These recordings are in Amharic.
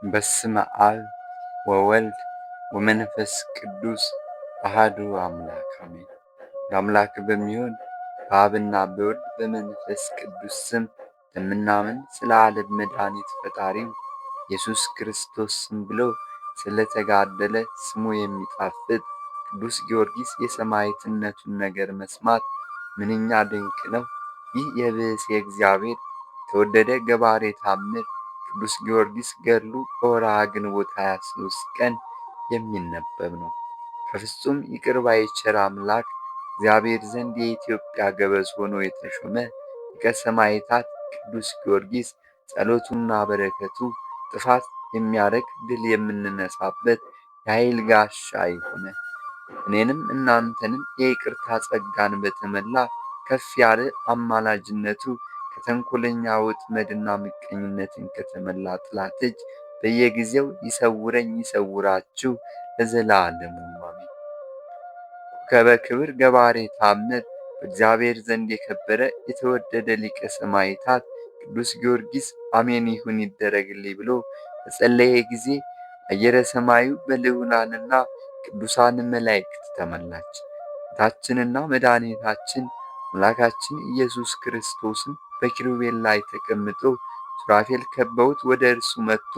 በስመ አብ ወወልድ ወመንፈስ ቅዱስ አሐዱ አምላክ አሜን። ለአምላክ በሚሆን በአብና በወልድ በመንፈስ ቅዱስ ስም የምናምን ስለ ዓለም መድኃኒት ፈጣሪው ኢየሱስ ክርስቶስ ስም ብሎ ስለተጋደለ ስሙ የሚጣፍጥ ቅዱስ ጊዮርጊስ የሰማዕትነቱን ነገር መስማት ምንኛ ድንቅ ነው! ይህ የብእሴ እግዚአብሔር የተወደደ ገባሬ ተአምር ቅዱስ ጊዮርጊስ ገድሉ በወርኃ ግንቦት 23 ቀን የሚነበብ ነው። ከፍጹም ይቅር ባይ ቸር አምላክ እግዚአብሔር ዘንድ የኢትዮጵያ ገበዝ ሆኖ የተሾመ ሊቀ ሰማዕታት ቅዱስ ጊዮርጊስ ጸሎቱና በረከቱ ጥፋት የሚያርቅ ድል የምንነሳበት የኃይል ጋሻ ይሁን። እኔንም እናንተንም የይቅርታ ጸጋን በተመላ ከፍ ያለ አማላጅነቱ ከተንኮለኛ ወጥመድና ምቀኝነትን ከተመላ ጠላት እጅ በየጊዜው ይሰውረኝ ይሰውራችሁ ለዘላለሙ አሜን። ኮከበ ክብር ገባሬ ተአምር በእግዚአብሔር ዘንድ የከበረ የተወደደ ሊቀ ሰማዕታት ቅዱስ ጊዮርጊስ አሜን ይሁን ይደረግልኝ ብሎ በጸለየ ጊዜ አየረ ሰማዩ በልዑላንና ቅዱሳን መላእክት ተመላች። ጌታችንና መድኃኒታችን አምላካችን ኢየሱስ ክርስቶስን በኪሩቤል ላይ ተቀምጦ ሱራፌል ከበውት ወደ እርሱ መጥቶ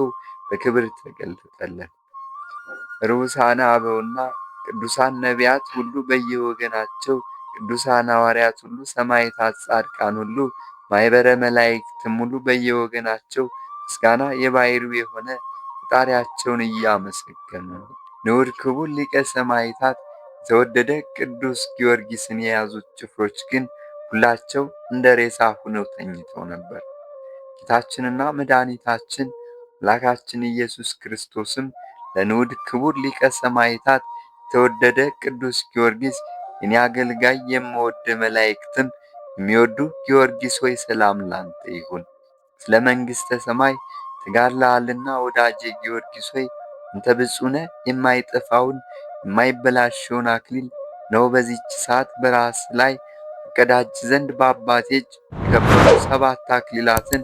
በክብር ተገለጠለት። ርዑሳነ አበውና ቅዱሳን ነቢያት ሁሉ በየወገናቸው፣ ቅዱሳን ሐዋርያት ሁሉ፣ ሰማዕታት፣ ጻድቃን ሁሉ፣ ማኅበረ መላእክትም ሁሉ በየወገናቸው ምስጋና የባሕርዩ የሆነ ፈጣሪያቸውን እያመሰገኑ ንዑድ ክቡር ሊቀ ሰማዕታት የተወደደ ቅዱስ ጊዮርጊስን የያዙት ጭፍሮች ግን ሁላቸው እንደ ሬሳ ሆነው ተኝተው ነበር። ጌታችንና መድኃኒታችን አምላካችን ኢየሱስ ክርስቶስም ለንዑድ ክቡር ሊቀ ሰማዕታት የተወደደ ቅዱስ ጊዮርጊስ የኔ አገልጋይ የምወድ መላእክትም የሚወዱ ጊዮርጊስ ሆይ ሰላም ላንተ ይሁን። ስለ መንግሥተ ሰማይ ተጋድለሃልና ወዳጄ ጊዮርጊስ ሆይ አንተ ብፁዕ ነህ። የማይጠፋውን የማይበላሸውን አክሊል ነው በዚች ሰዓት በራስ ላይ አቀዳጅ ዘንድ በአባቴ እጅ የከበሩ 7 አክሊላትን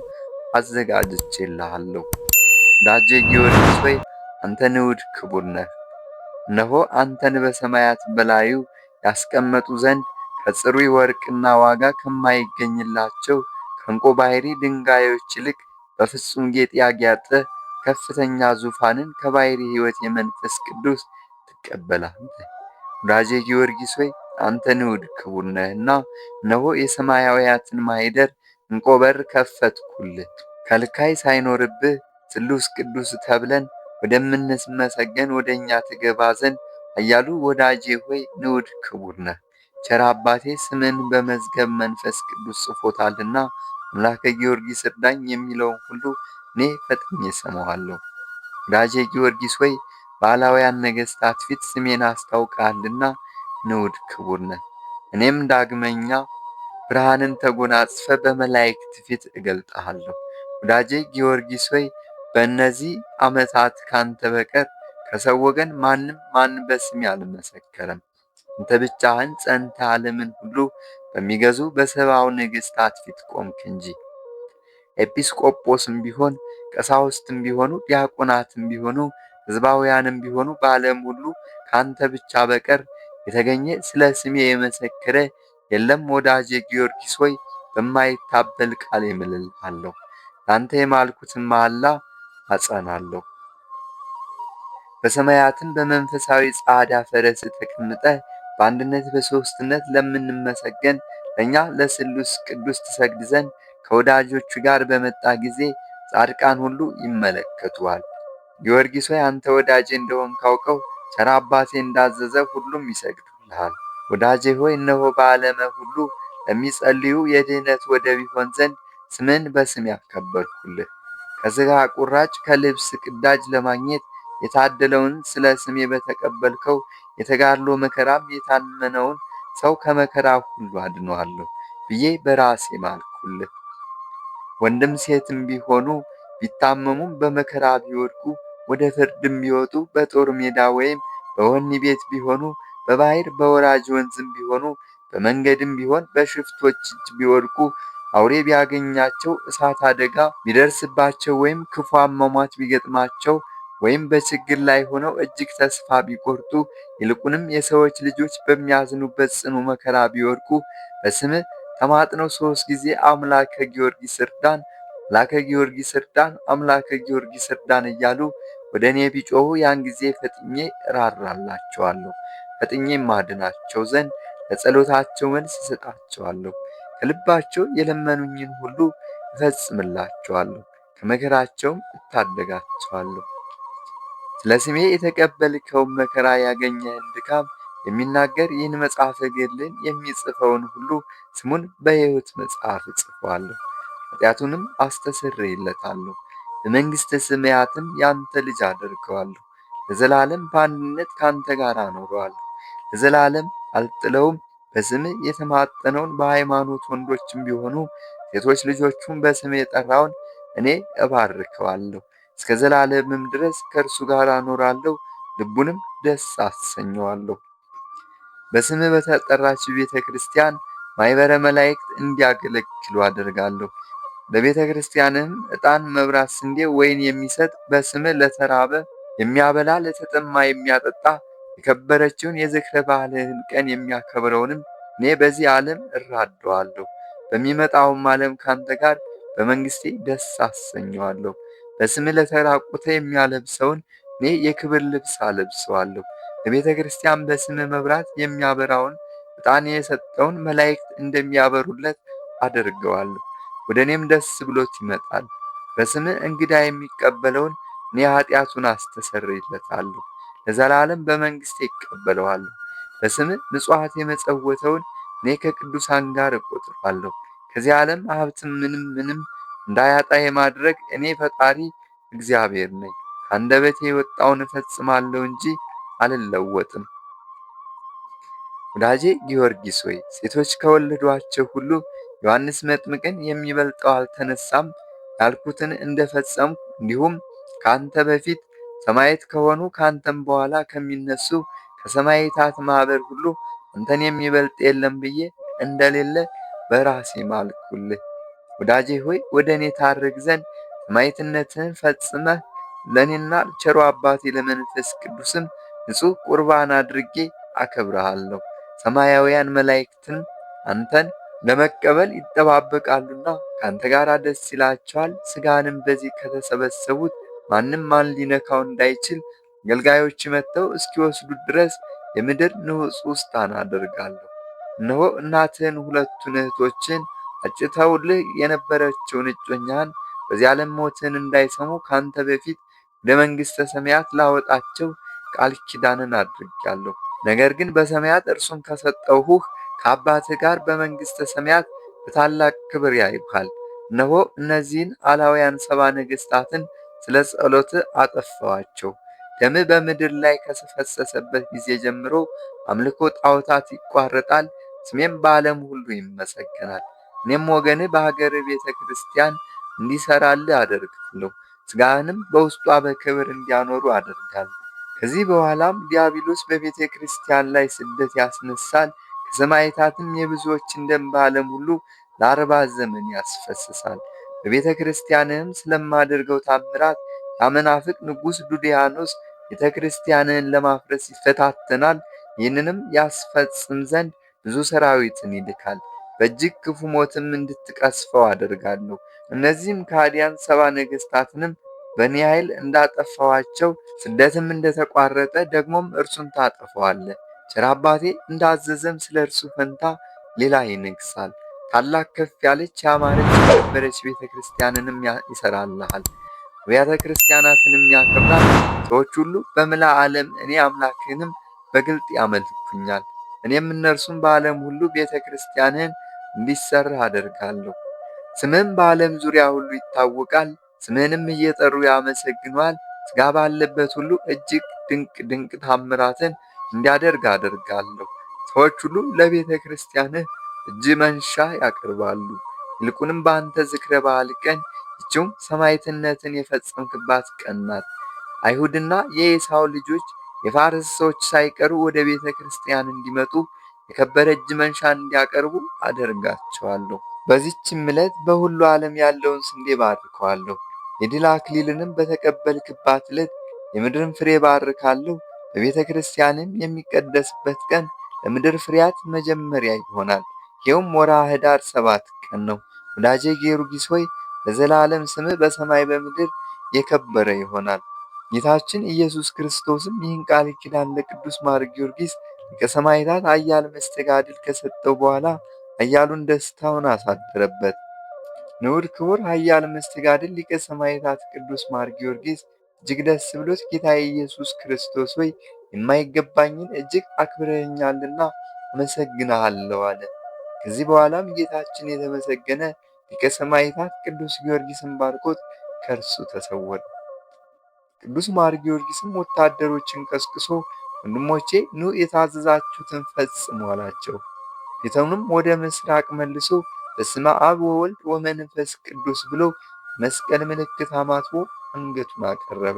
አዘጋጅቼልሃለሁ። ወዳጄ ጊዮርጊስ ሆይ አንተ ንዑድ ክቡር ነህ። እነሆ አንተን በሰማያት በላዩ ያስቀመጡ ዘንድ ከጽሩይ ወርቅና ዋጋ ከማይገኝላቸው ከዕንቁ ባሕርይ ድንጋዮች ይልቅ በፍጹም ጌጥ ያጌጠ ከፍተኛ ዙፋንን ከባሕርይ ሕይወት የመንፈስ ቅዱስ ትቀበላለህ። ወዳጄ ጊዮርጊስ ሆይ አንተ ንዑድ ክቡር ነህና እነሆ የሰማያውያትን ማኅደር ዕንቆ በር ከፈትኩልህ። ከልካይ ሳይኖርብህ ስሉስ ቅዱስ ተብለን ወደምንመሰገን ወደ እኛ ትገባ ዘንድ ኃያሉ ወዳጄ ሆይ ንዑድ ክቡር ነህ። ቸር አባቴ ስምን በመዝገብ መንፈስ ቅዱስ ጽፎታልና አምላከ ጊዮርጊስ እርዳኝ የሚለውን ሁሉ እኔ ፈጥኜ እሰማዋለሁ። ወዳጄ ጊዮርጊስ ሆይ በአላውያን ነገሥታት ፊት ስሜን አስታውቀሃልና ንዑድ ክቡር ነህ። እኔም ዳግመኛ ብርሃንን ተጎናጽፈ በመላእክት ፊት እገልጥሃለሁ። ወዳጄ ጊዮርጊስ ሆይ በእነዚህ ዓመታት ካንተ በቀር ከሰው ወገን ማንም በስሜ አልመሰከረም። አንተ ብቻህን ጸንተህ ዓለምን ሁሉ በሚገዙ በሰብአው ነገሥታት ፊት ቆምክ እንጂ። ኤጲስቆጶስም ቢሆን ቀሳውስትም ቢሆኑ ዲያቆናትም ቢሆኑ ሕዝባውያንም ቢሆኑ በዓለም ሁሉ ካንተ ብቻ በቀር የተገኘ ስለ ስሜ የመሰከረ የለም። ወዳጄ ጊዮርጊስ ሆይ በማይታበል ቃል እምልልሃለሁ፣ ለአንተ የማልኩትን መሐላ አጸናለሁ። በሰማያትን በመንፈሳዊ ጻዕዳ ፈረስ ተቀምጠህ በአንድነት በሦስትነት ለምንመሰገን ለእኛ ለስሉስ ቅዱስ ትሰግድ ዘንድ ከወዳጆቹ ጋር በመጣ ጊዜ ጻድቃን ሁሉ ይመለከቱሃል። ጊዮርጊስ ሆይ አንተ ወዳጄ እንደሆን ካውቀው ቸር አባቴ እንዳዘዘ ሁሉም ይሰግዱልሃል። ወዳጄ ሆይ እነሆ በዓለመ ሁሉ ለሚጸልዩ የድኅነት ወደብ ይሆን ዘንድ ስምን በስም ያከበርኩልህ። ከሥጋ ቁራጭ ከልብስ ቅዳጅ ለማግኘት የታደለውን ስለ ስሜ በተቀበልከው የተጋድሎ መከራም የታመነውን ሰው ከመከራ ሁሉ አድነዋለሁ ብዬ በራሴ ማልኩልህ። ወንድም ሴትም ቢሆኑ ቢታመሙም በመከራ ቢወድቁ ወደ ፍርድም ቢወጡ በጦር ሜዳ ወይም በወህኒ ቤት ቢሆኑ በባሕር በወራጅ ወንዝም ቢሆኑ በመንገድም ቢሆን በሽፍቶች እጅ ቢወድቁ አውሬ ቢያገኛቸው፣ እሳት አደጋ ቢደርስባቸው፣ ወይም ክፉ አሟሟት ቢገጥማቸው፣ ወይም በችግር ላይ ሆነው እጅግ ተስፋ ቢቆርጡ፣ ይልቁንም የሰዎች ልጆች በሚያዝኑበት ጽኑ መከራ ቢወድቁ፣ በስምህ ተማጥነው 3 ጊዜ አምላከ ጊዮርጊስ እርዳን፣ አምላከ ጊዮርጊስ እርዳን፣ አምላከ ጊዮርጊስ እርዳን እያሉ ወደ እኔ ቢጮኹ ያን ጊዜ ፈጥኜ እራራላቸዋለሁ። ፈጥኜ ማድናቸው ዘንድ ለጸሎታቸው መልስ እሰጣቸዋለሁ። ከልባቸው የለመኑኝን ሁሉ እፈጽምላቸዋለሁ፣ ከመከራቸውም እታደጋቸዋለሁ። ስለ ስሜ የተቀበልከውን መከራ ያገኘህን ድካም የሚናገር ይህን መጽሐፈ ገድልን የሚጽፈውን ሁሉ ስሙን በሕይወት መጽሐፍ እጽፈዋለሁ፣ ኃጢአቱንም አስተሰርይለታለሁ። በመንግሥተ ሰማያትም ያንተ ልጅ አደርገዋለሁ። ለዘላለም በአንድነት ከአንተ ጋር አኖረዋለሁ። ለዘላለም አልጥለውም። በስምህ የተማጠነውን በሃይማኖት ወንዶችም ቢሆኑ ሴቶች ልጆቹን በስምህ የጠራውን እኔ እባርከዋለሁ። እስከ ዘላለምም ድረስ ከእርሱ ጋር አኖራለሁ፣ ልቡንም ደስ አሰኘዋለሁ። በስምህ በተጠራች ቤተ ክርስቲያን ማኅበረ መላእክት እንዲያገለግሉ አደርጋለሁ። ለቤተ ክርስቲያንም ዕጣን፣ መብራት፣ ስንዴ፣ ወይን የሚሰጥ በስምህ ለተራበ የሚያበላ ለተጠማ የሚያጠጣ የከበረችውን የዝክረ በዓልህን ቀን የሚያከብረውንም እኔ በዚህ ዓለም እራደዋለሁ። በሚመጣውም ዓለም ካንተ ጋር በመንግሥቴ ደስ አሰኘዋለሁ። በስምህ ለተራቆተ የሚያለብሰውን እኔ የክብር ልብስ አለብሰዋለሁ። ለቤተ ክርስቲያን በስምህ መብራት የሚያበራውን ዕጣን የሰጠውን መላእክት እንደሚያበሩለት አደርገዋለሁ። ወደ እኔም ደስ ብሎት ይመጣል። በስምህ እንግዳ የሚቀበለውን እኔ ኃጢአቱን አስተሰርይለታለሁ፣ ለዘላለም በመንግሥቴ ይቀበለዋለሁ። በስምህ ምጽዋት የመጸወተውን እኔ ከቅዱሳን ጋር እቆጥረዋለሁ። ከዚህ ዓለም ሀብትም ምንም እንዳያጣ የማድረግ እኔ ፈጣሪ እግዚአብሔር ነኝ። ከአንደበቴ የወጣውን እፈጽማለሁ እንጂ አልለወጥም። ወዳጄ ጊዮርጊስ ሆይ ሴቶች ከወለዷቸው ሁሉ ዮሐንስ መጥምቅን የሚበልጠው አልተነሳም ያልኩትን እንደፈጸምኩ እንዲሁም ከአንተ በፊት ሰማዕት ከሆኑ ከአንተም በኋላ ከሚነሱ ከሰማዕታት ማኅበር ሁሉ አንተን የሚበልጥ የለም ብዬ እንደሌለ በራሴ ማልኩልህ። ወዳጄ ሆይ ወደ እኔ ታርግ ዘንድ ሰማዕትነትህን ፈጽመህ ለእኔና ቸሮ አባቴ ለመንፈስ ቅዱስም ንጹሕ ቁርባን አድርጌ አከብረሃለሁ። ሰማያውያን መላእክትን አንተን ለመቀበል ይጠባበቃሉና ከአንተ ጋር ደስ ይላቸዋል። ሥጋንም በዚህ ከተሰበሰቡት ማንም ሊነካው እንዳይችል አገልጋዮች መጥተው እስኪወስዱት ድረስ የምድር ንጹሕ ውስጣን አደርጋለሁ። እነሆ እናትህን ሁለቱን እህቶችን አጭተውልህ የነበረችውን እጮኛን በዚህ ዓለም ሞትን እንዳይሰሙ ከአንተ በፊት ወደ መንግሥተ ሰማያት ላወጣቸው ቃል ኪዳንን አድርጌአለሁ። ነገር ግን በሰማያት እርሱን ከሰጠሁህ ከአባትህ ጋር በመንግሥተ ሰማያት በታላቅ ክብር ያዩሃል። እነሆ እነዚህን አላውያን 70 ነገሥታትን ስለ ጸሎትህ አጠፋኋቸው። ደምህ በምድር ላይ ከፈሰሰበት ጊዜ ጀምሮ አምልኮ ጣዖታት ይቋረጣል፣ ስሜም በዓለም ሁሉ ይመሰገናል። እኔም ወገንህ በሀገርህ ቤተ ክርስቲያን እንዲሠራልህ አደርጋለሁ። ሥጋህንም በውስጧ በክብር እንዲያኖሩ አደርጋለሁ። ከዚህ በኋላም ዲያብሎስ በቤተ ክርስቲያን ላይ ስደት ያስነሳል። ከሰማዕታትም የብዙዎችን ደም በዓለም ሁሉ ለ40 ዘመን ያስፈስሳል። በቤተ ክርስቲያንህም ስለማደርገው ታምራት ያመናፍቅ ንጉሥ ዱድያኖስ ቤተ ክርስቲያንህን ለማፍረስ ይፈታተናል። ይህንንም ያስፈጽም ዘንድ ብዙ ሰራዊትን ይልካል። በእጅግ ክፉ ሞትም እንድትቀስፈው አደርጋለሁ። እነዚህም ከሃዲያን 70 ነገሥታትንም በእኔ ኃይል እንዳጠፋኋቸው ስደትም እንደተቋረጠ ደግሞም እርሱን ታጠፈዋለህ። ቸር አባቴ እንዳዘዘም ስለ እርሱ ፈንታ ሌላ ይነግሣል። ታላቅ ከፍ ያለች ያማረች የከበረች ቤተ ክርስቲያንንም ይሠራልሃል። አብያተ ክርስቲያናትንም ያከብራል። ሰዎች ሁሉ በምላ ዓለም እኔ አምላክህንም በግልጥ ያመልኩኛል። እኔም እነርሱም በዓለም ሁሉ ቤተ ክርስቲያንህን እንዲሠራ አደርጋለሁ። ስምህም በዓለም ዙሪያ ሁሉ ይታወቃል። ስምህንም እየጠሩ ያመሰግኑሃል። ሥጋ ባለበት ሁሉ እጅግ ድንቅ ድንቅ ታምራትን እንዲያደርግ አደርጋለሁ። ሰዎች ሁሉ ለቤተ ክርስቲያንህ እጅ መንሻ ያቀርባሉ። ይልቁንም በአንተ ዝክረ በዓል ቀን ይህችውም ሰማዕትነትን የፈጸምክባት ቀን ናት። አይሁድና የኤሳው ልጆች የፋርስ ሰዎች ሳይቀሩ ወደ ቤተ ክርስቲያን እንዲመጡ የከበረ እጅ መንሻ እንዲያቀርቡ አደርጋቸዋለሁ። በዚችም ዕለት በሁሉ ዓለም ያለውን ስንዴ ባርከዋለሁ። የድል አክሊልንም በተቀበልክባት ዕለት የምድርን ፍሬ ባርካለሁ። በቤተ ክርስቲያንም የሚቀደስበት ቀን ለምድር ፍሬያት መጀመሪያ ይሆናል። ይኸውም ወርኃ ኅዳር 7 ቀን ነው። ወዳጄ ጊዮርጊስ ሆይ ለዘላለም ስምህ በሰማይ በምድር የከበረ ይሆናል። ጌታችን ኢየሱስ ክርስቶስም ይህን ቃል ኪዳን ለቅዱስ ማር ጊዮርጊስ ሊቀ ሰማዕታት ኃያል መስተጋድል ከሰጠው በኋላ ኃያሉን ደስታውን አሳደረበት። ንዑድ ክቡር ኃያል መስተጋድል ሊቀ ሰማዕታት ቅዱስ ማር ጊዮርጊስ እጅግ ደስ ብሎት ጌታዬ ኢየሱስ ክርስቶስ ሆይ የማይገባኝን እጅግ አክብረኸኛልና አመሰግንሃለሁ አለ። ከዚህ በኋላም ጌታችን የተመሰገነ ሊቀ ሰማዕታት ቅዱስ ጊዮርጊስን ባርኮት ከእርሱ ተሰወረ። ቅዱስ ማር ጊዮርጊስም ወታደሮችን ቀስቅሶ ወንድሞቼ ኑ የታዘዛችሁትን ፈጽሙ አላቸው። ፊቱንም ወደ ምስራቅ መልሶ በስመ አብ ወወልድ ወመንፈስ ቅዱስ ብሎ መስቀል ምልክት አማትቦ አንገቱን አቀረበ።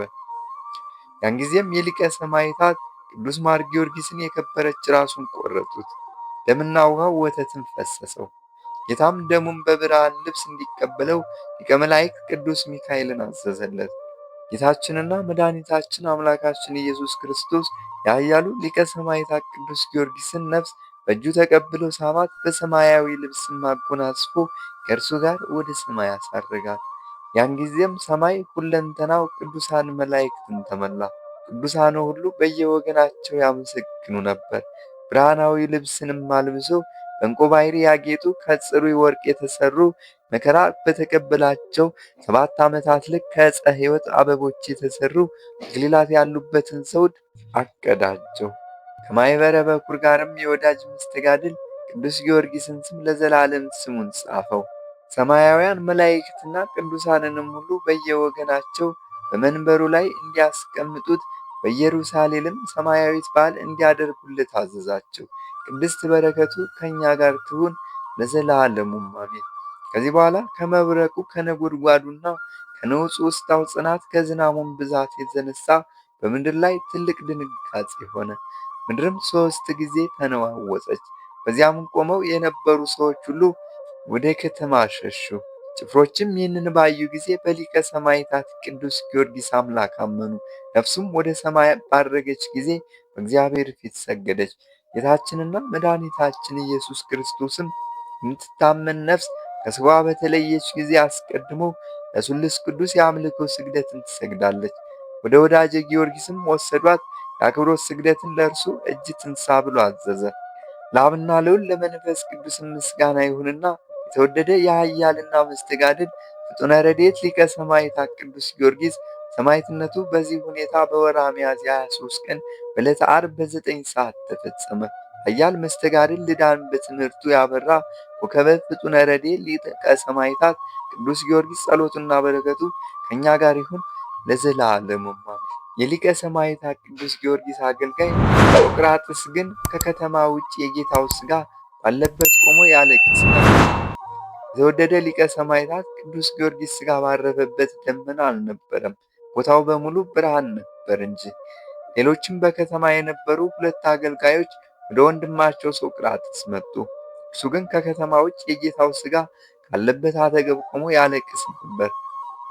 ያን ጊዜም የሊቀ ሰማዕታት ቅዱስ ማር ጊዮርጊስን የከበረች ራሱን ቆረጡት። ደምና ውሃው ወተትን ፈሰሰው። ጌታም ደሙን በብርሃን ልብስ እንዲቀበለው ሊቀ መላእክት ቅዱስ ሚካኤልን አዘዘለት። ጌታችንና መድኃኒታችን አምላካችን ኢየሱስ ክርስቶስ የኃያሉ ሊቀ ሰማዕታት ቅዱስ ጊዮርጊስን ነፍስ በእጁ ተቀብሎ ሳማት፣ በሰማያዊ ልብስም አጎናጽፎ ከእርሱ ጋር ወደ ሰማይ አሳረጋት። ያን ጊዜም ሰማይ ሁለንተናው ቅዱሳን መላእክትን ተመላ። ቅዱሳኑ ሁሉ በየወገናቸው ያመሰግኑ ነበር። ብርሃናዊ ልብስንም አልብሰው በዕንቁ ባሕሪ ያጌጡ ከጽሩይ ወርቅ የተሰሩ መከራ በተቀበላቸው 7 ዓመታት ልክ ከዕፀ ሕይወት አበቦች የተሰሩ አክሊላት ያሉበትን ዘውድ አቀዳጀው። ከማኅበረ በኵር ጋርም የወዳጅ መስተጋድል ቅዱስ ጊዮርጊስን ስም ለዘላለም ስሙን ጻፈው። ሰማያውያን መላእክትና ቅዱሳንንም ሁሉ በየወገናቸው በመንበሩ ላይ እንዲያስቀምጡት በኢየሩሳሌምም ሰማያዊት በዓል እንዲያደርጉለት አዘዛቸው። ቅድስት በረከቱ ከእኛ ጋር ትሁን ለዘላለሙም አሜን። ከዚህ በኋላ ከመብረቁ ከነጎድጓዱና ከነውጽውጽታው ጽናት ከዝናሙም ብዛት የተነሳ በምድር ላይ ትልቅ ድንጋጤ ሆነ። ምድርም 3 ጊዜ ተነዋወጸች። በዚያም ቆመው የነበሩ ሰዎች ሁሉ ወደ ከተማ ሸሹ። ጭፍሮችም ይህንን ባዩ ጊዜ በሊቀ ሰማዕታት ቅዱስ ጊዮርጊስ አምላክ አመኑ። ነፍሱም ወደ ሰማይ ባረገች ጊዜ በእግዚአብሔር ፊት ሰገደች። ጌታችንና መድኃኒታችን ኢየሱስ ክርስቶስም የምትታመን ነፍስ ከሥጋዋ በተለየች ጊዜ አስቀድሞ ለሥሉስ ቅዱስ የአምልኮ ስግደትን ትሰግዳለች። ወደ ወዳጄ ጊዮርጊስም ወሰዷት። የአክብሮት ስግደትን ለእርሱ እጅ ትንሣ ብሎ አዘዘ። ለአብና ለወልድ ለመንፈስ ቅዱስም ምስጋና ይሁንና የተወደደ የኃያልና መስተጋድል ፍጡነ ረድኤት ሊቀ ሰማዕታት ቅዱስ ጊዮርጊስ ሰማዕትነቱ በዚህ ሁኔታ በወርኃ ሚያዝያ 23 ቀን በዕለተ ዓርብ በ9 ሰዓት ተፈጸመ። ኃያል መስተጋድል ልዳን በትምህርቱ ያበራ ኮከበ ፍጡነ ረድኤት ሊቀ ሰማዕታት ቅዱስ ጊዮርጊስ ጸሎቱና በረከቱ ከእኛ ጋር ይሁን ለዘላለሙ አሜን። የሊቀ ሰማዕታት ቅዱስ ጊዮርጊስ አገልጋይ ሶቅራጥስ ግን ከከተማ ውጭ የጌታው ሥጋ ባለበት ቆሞ ያለቅስ ነበር። የተወደደ ሊቀ ሰማዕታት ቅዱስ ጊዮርጊስ ሥጋ ባረፈበት ደመና አልነበረም፣ ቦታው በሙሉ ብርሃን ነበር እንጂ። ሌሎችም በከተማ የነበሩ 2 አገልጋዮች ወደ ወንድማቸው ሶቅራጥስ መጡ። እርሱ ግን ከከተማ ውጭ የጌታው ሥጋ ካለበት አጠገብ ቆሞ ያለቅስ ነበር።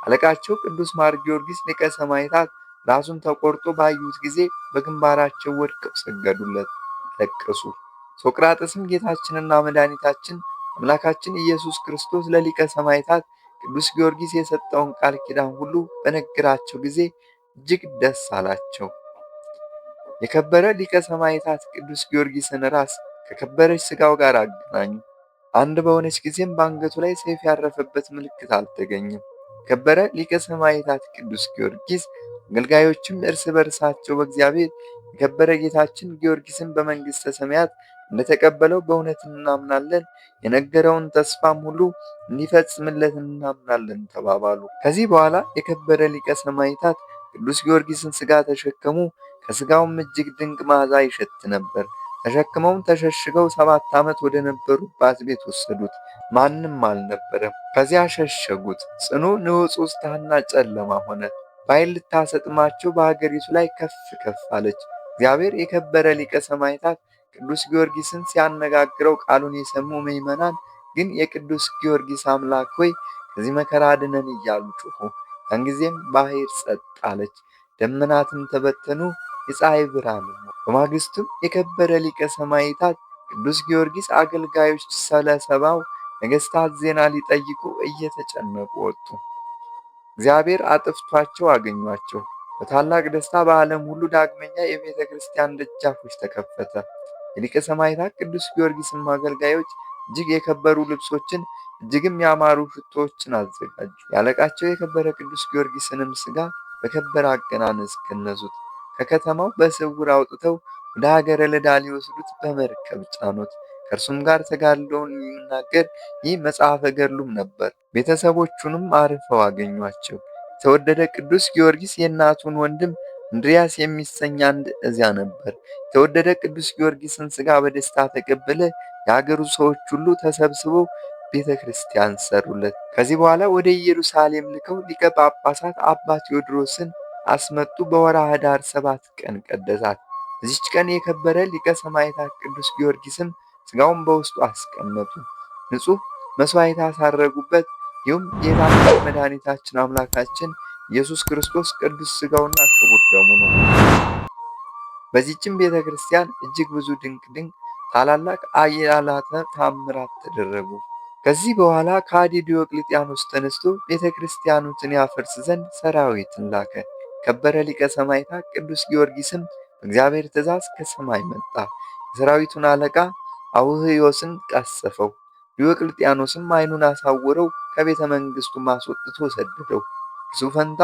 አለቃቸው ቅዱስ ማር ጊዮርጊስ ሊቀ ሰማዕታት ራሱን ተቆርጦ ባዩት ጊዜ በግንባራቸው ወድቀው ሰገዱለት፣ አለቀሱ። ሶቅራጥስም ጌታችንና መድኃኒታችን አምላካችን ኢየሱስ ክርስቶስ ለሊቀ ሰማዕታት ቅዱስ ጊዮርጊስ የሰጠውን ቃል ኪዳን ሁሉ በነገራቸው ጊዜ እጅግ ደስ አላቸው። የከበረ ሊቀ ሰማዕታት ቅዱስ ጊዮርጊስን ራስ ከከበረች ሥጋው ጋር አገናኙ። አንድ በሆነች ጊዜም በአንገቱ ላይ ሰይፍ ያረፈበት ምልክት አልተገኘም። የከበረ ሊቀ ሰማዕታት ቅዱስ ጊዮርጊስ አገልጋዮችም እርስ በርሳቸው በእግዚአብሔር የከበረ ጌታችን ጊዮርጊስን በመንግሥተ ሰማያት እንደተቀበለው በእውነት እናምናለን፣ የነገረውን ተስፋም ሁሉ እንዲፈጽምለት እናምናለን ተባባሉ። ከዚህ በኋላ የከበረ ሊቀ ሰማዕታት ቅዱስ ጊዮርጊስን ሥጋ ተሸከሙ። ከሥጋውም እጅግ ድንቅ መዓዛ ይሸት ነበር። ተሸክመውም ተሸሽገው 7 ዓመት ወደ ነበሩባት ቤት ወሰዱት። ማንም አልነበረም። ከዚያ ሸሸጉት። ጽኑ ንውጽውጽታና ጨለማ ሆነ። በኃይል ልታሰጥማቸው በአገሪቱ ላይ ከፍ ከፍ አለች። እግዚአብሔር የከበረ ሊቀ ሰማዕታት ቅዱስ ጊዮርጊስን ሲያነጋግረው ቃሉን የሰሙ ምዕመናን ግን የቅዱስ ጊዮርጊስ አምላክ ሆይ ከዚህ መከራ አድነን እያሉ ጮኹ። ያን ጊዜም ባሕር ጸጥ አለች፣ ደመናትም ተበተኑ፣ የፀሐይ ብርሃንም። በማግስቱም የከበረ ሊቀ ሰማዕታት ቅዱስ ጊዮርጊስ አገልጋዮች ስለ ሰባው ነገሥታት ዜና ሊጠይቁ እየተጨነቁ ወጡ። እግዚአብሔር አጥፍቷቸው አገኟቸው። በታላቅ ደስታ በዓለም ሁሉ ዳግመኛ የቤተ ክርስቲያን ደጃፎች ተከፈተ። የሊቀ ሰማዕታት ቅዱስ ጊዮርጊስም አገልጋዮች እጅግ የከበሩ ልብሶችን እጅግም ያማሩ ሽቶዎችን አዘጋጁ። ያለቃቸው የከበረ ቅዱስ ጊዮርጊስንም ሥጋ በከበረ አገናነዝ ገነዙት። ከከተማው በስውር አውጥተው ወደ ሀገረ ልዳ ሊወስዱት በመርከብ ጫኑት። ከእርሱም ጋር ተጋድሎውን የሚናገር ይህ መጽሐፈ ገድሉም ነበር። ቤተሰቦቹንም አርፈው አገኟቸው። የተወደደ ቅዱስ ጊዮርጊስ የእናቱን ወንድም እንድርያስ የሚሰኝ አንድ እዚያ ነበር። የተወደደ ቅዱስ ጊዮርጊስን ሥጋ በደስታ ተቀበለ። የአገሩ ሰዎች ሁሉ ተሰብስበው ቤተ ክርስቲያን ሰሩለት። ከዚህ በኋላ ወደ ኢየሩሳሌም ልከው ሊቀ ጳጳሳት አባ ቴዎድሮስን አስመጡ። በወርኃ ኅዳር 7 ቀን ቀደሳት። በዚች ቀን የከበረ ሊቀ ሰማዕታት ቅዱስ ጊዮርጊስም ሥጋውን በውስጡ አስቀመጡ። ንጹሕ መሥዋዕት አሳረጉበት። ይህም ጌታችን መድኃኒታችን አምላካችን ኢየሱስ ክርስቶስ ቅዱስ ሥጋውና ክቡር ደሙ ነው። በዚህችም ቤተ ክርስቲያን እጅግ ብዙ ድንቅ ታላላቅ አያላተ ተአምራት ተደረጉ። ከዚህ በኋላ ከሃዲ ዲዮቅልጥያኖስ ተነስቶ ቤተ ክርስቲያኑን ያፈርስ ዘንድ ሰራዊትን ላከ። ከበረ ሊቀ ሰማዕታት ቅዱስ ጊዮርጊስም በእግዚአብሔር ትእዛዝ ከሰማይ መጣ። የሰራዊቱን አለቃ አውህዮስን ቀሰፈው። ዲዮቅልጥያኖስም ዓይኑን አሳውረው ከቤተ መንግሥቱ አስወጥቶ ሰደደው። እርሱ ፈንታ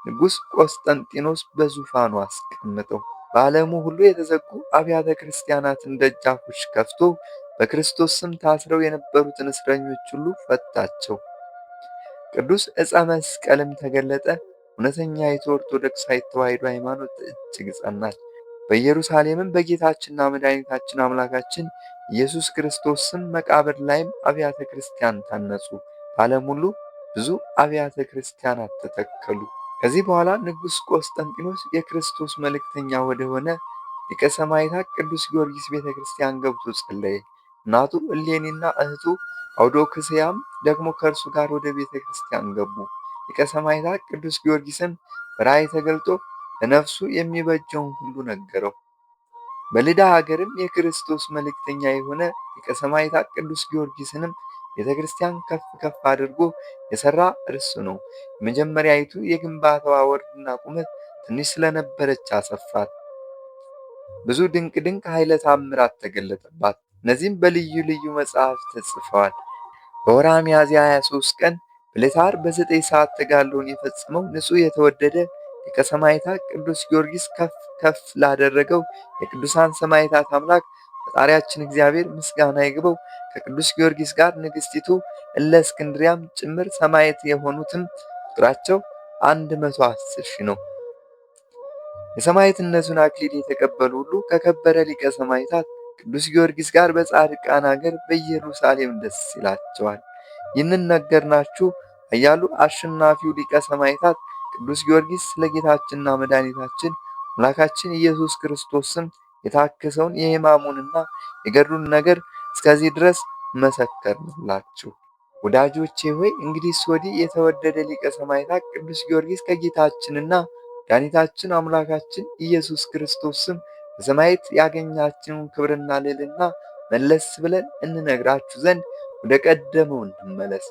ንጉሥ ቆስጠንጢኖስ በዙፋኑ አስቀመጠው። በዓለሙ ሁሉ የተዘጉ አብያተ ክርስቲያናትን ደጃፎች ከፍቶ በክርስቶስ ስም ታስረው የነበሩትን እስረኞች ሁሉ ፈታቸው። ቅዱስ ዕፀ መስቀልም ተገለጠ። እውነተኛይቱ ኦርቶዶክሳዊት ተዋሕዶ ሃይማኖት እጅግ ጸናች። በኢየሩሳሌምም በጌታችንና መድኃኒታችን አምላካችን ኢየሱስ ክርስቶስ ስም መቃብር ላይም አብያተ ክርስቲያን ታነጹ። በዓለም ሁሉ ብዙ አብያተ ክርስቲያናት ተተከሉ። ከዚህ በኋላ ንጉሥ ቆስጠንጢኖስ የክርስቶስ መልእክተኛ ወደሆነ ሊቀ ሰማዕታት ቅዱስ ጊዮርጊስ ቤተ ክርስቲያን ገብቶ ጸለየ። እናቱ እሌኒና እህቱ አውዶክስያም ደግሞ ከእርሱ ጋር ወደ ቤተ ክርስቲያን ገቡ። ሊቀ ሰማዕታት ቅዱስ ጊዮርጊስም በራእይ ተገልጦ ለነፍሱ የሚበጀውን ሁሉ ነገረው። በልዳ ሀገርም የክርስቶስ መልእክተኛ የሆነ ሊቀ ሰማዕታት ቅዱስ ጊዮርጊስንም ቤተ ክርስቲያን ከፍ ከፍ አድርጎ የሠራ እርሱ ነው። የመጀመሪያይቱ የግንባታዋ ወርድና ቁመት ትንሽ ስለነበረች አሰፋት። ብዙ ድንቅ ኃይለ ተአምራት ተገለጠባት። እነዚህም በልዩ ልዩ መጽሐፍ ተጽፈዋል። በወርኃ ሚያዝያ 23 ቀን በዕለተ ዓርብ በ9 ሰዓት ተጋድሎውን የፈጸመው ንጹሕ የተወደደ ሊቀ ሰማዕታት ቅዱስ ጊዮርጊስ ከፍ ከፍ ላደረገው የቅዱሳን ሰማዕታት አምላክ ፈጣሪያችን እግዚአብሔር ምስጋና ይግባው። ከቅዱስ ጊዮርጊስ ጋር ንግሥቲቱ እለእስክንድርያም ጭምር ሰማዕት የሆኑትም ቁጥራቸው 110,000 ነው። የሰማዕትነቱን አክሊል የተቀበሉ ሁሉ ከከበረ ሊቀ ሰማዕታት ቅዱስ ጊዮርጊስ ጋር በጻድቃን አገር በኢየሩሳሌም ደስ ይላቸዋል። ይህንን ነገርናችሁ እያሉ አሸናፊው ሊቀ ሰማዕታት ቅዱስ ጊዮርጊስ ስለ ጌታችንና መድኃኒታችን አምላካችን ኢየሱስ ክርስቶስ ስም የታከሰውን የሕማሙንና የገድሉን ነገር እስከዚህ ድረስ መሰከርንላችሁ። ወዳጆቼ ሆይ እንግዲህ ወዲህ የተወደደ ሊቀ ሰማዕታት ቅዱስ ጊዮርጊስ ከጌታችንና መድኃኒታችን አምላካችን ኢየሱስ ክርስቶስ ስም በሰማዕት ያገኛችውን ክብርና ልዕልና መለስ ብለን እንነግራችሁ ዘንድ ወደ ቀደመው እንመለስ።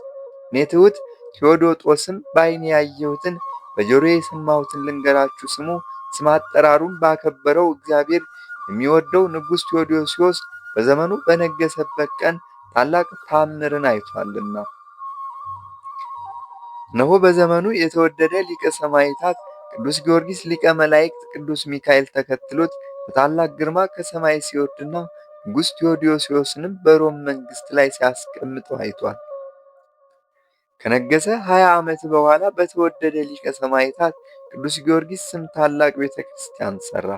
እኔ ትሑት ቴዎዶጦስም በዓይኔ ያየሁትን በጆሮዬ የሰማሁትን ልንገራችሁ። ስሙ ስም አጠራሩን ባከበረው እግዚአብሔር የሚወደው ንጉሥ ቴዎዶስዮስ በዘመኑ በነገሰበት ቀን ታላቅ ተአምርን አይቷልና። እነሆ በዘመኑ የተወደደ ሊቀ ሰማዕታት ቅዱስ ጊዮርጊስ ሊቀ መላእክት ቅዱስ ሚካኤል ተከትሎት በታላቅ ግርማ ከሰማይ ሲወርድና ንጉሥ ቴዎዶስዮስንም በሮም መንግሥት ላይ ሲያስቀምጠው አይቷል። ከነገሰ 20 ዓመት በኋላ በተወደደ ሊቀ ሰማዕታት ቅዱስ ጊዮርጊስ ስም ታላቅ ቤተ ክርስቲያን ሠራ።